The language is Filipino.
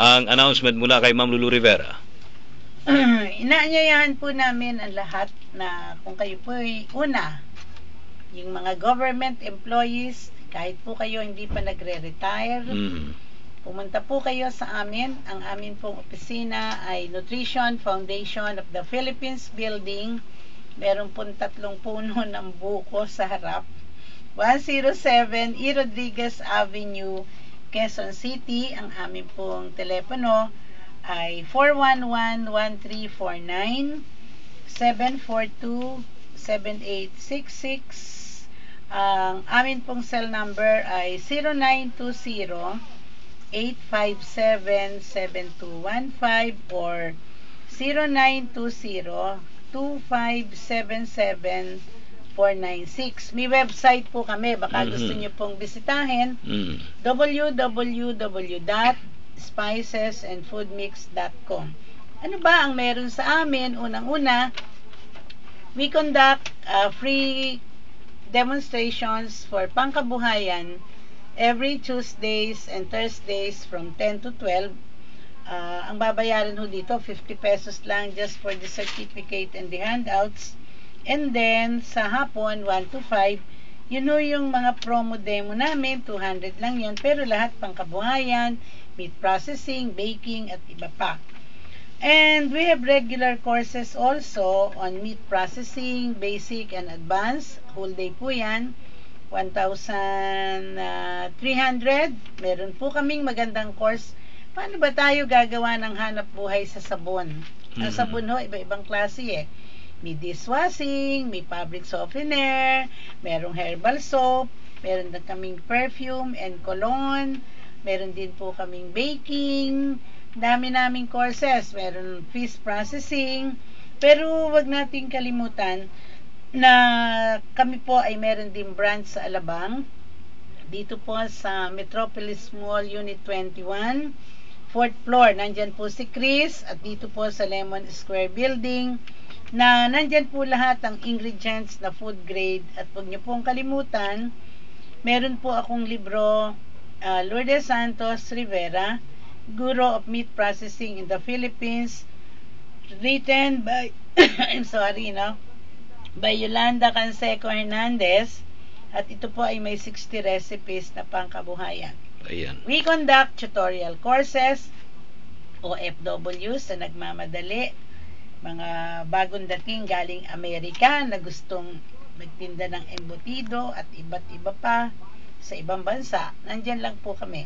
ang announcement mula kay Ma'am Lulu Rivera. Inaanyayahan po namin ang lahat na kung kayo po ay yung mga government employees, kahit po kayo hindi pa nagre-retire, pumunta po kayo sa amin. Ang amin pong opisina ay Nutrition Foundation of the Philippines Building. Meron pong 3 puno ng buko sa harap. 107 E. Rodriguez Avenue, Quezon City. Ang amin pong telepono ay 411-1349, 742-7866. Ang amin pong cell number ay 0920-857-7215 or 0920-2577-496. May website po kami, baka gusto nyo pong bisitahin, www.spicesandfoodmix.com. Ano ba ang meron sa amin? Unang-una, we conduct free demonstrations for pangkabuhayan every Tuesdays and Thursdays from 10 to 12. Ang babayaran ho dito, 50 pesos lang just for the certificate and the handouts. And then, sa hapon, 1 to 5, yun ho yung mga promo demo namin, 200 lang yun, pero lahat pangkabuhayan, meat processing, baking, at iba pa. And we have regular courses also on meat processing, basic and advanced. Whole day po yan. 1,300. Meron po kaming magandang course. Paano ba tayo gagawa ng hanap buhay sa sabon? Ang sabon ho, iba-ibang klase eh. May dishwashing, may fabric softener, merong herbal soap, meron din kaming perfume and cologne, meron din po kaming baking, dami naming courses, meron fish processing, pero wag nating kalimutan na kami po ay meron din branch sa Alabang, dito po sa Metropolis Mall Unit 21, 4th floor, nandyan po si Chris, at dito po sa Lemon Square Building, na nandyan po lahat ang ingredients na food grade. At huwag niyo pong kalimutan, meron po akong libro, Lourdes Santos Rivera, Guru of Meat Processing in the Philippines, written by by Yolanda Canseco Hernandez, at ito po ay may 60 recipes na pangkabuhayan. Ayan. We conduct tutorial courses, OFWs na nagmamadali, mga bagong dating galing Amerika na gustong magtinda ng embutido at iba't iba pa sa ibang bansa. Nandyan lang po kami.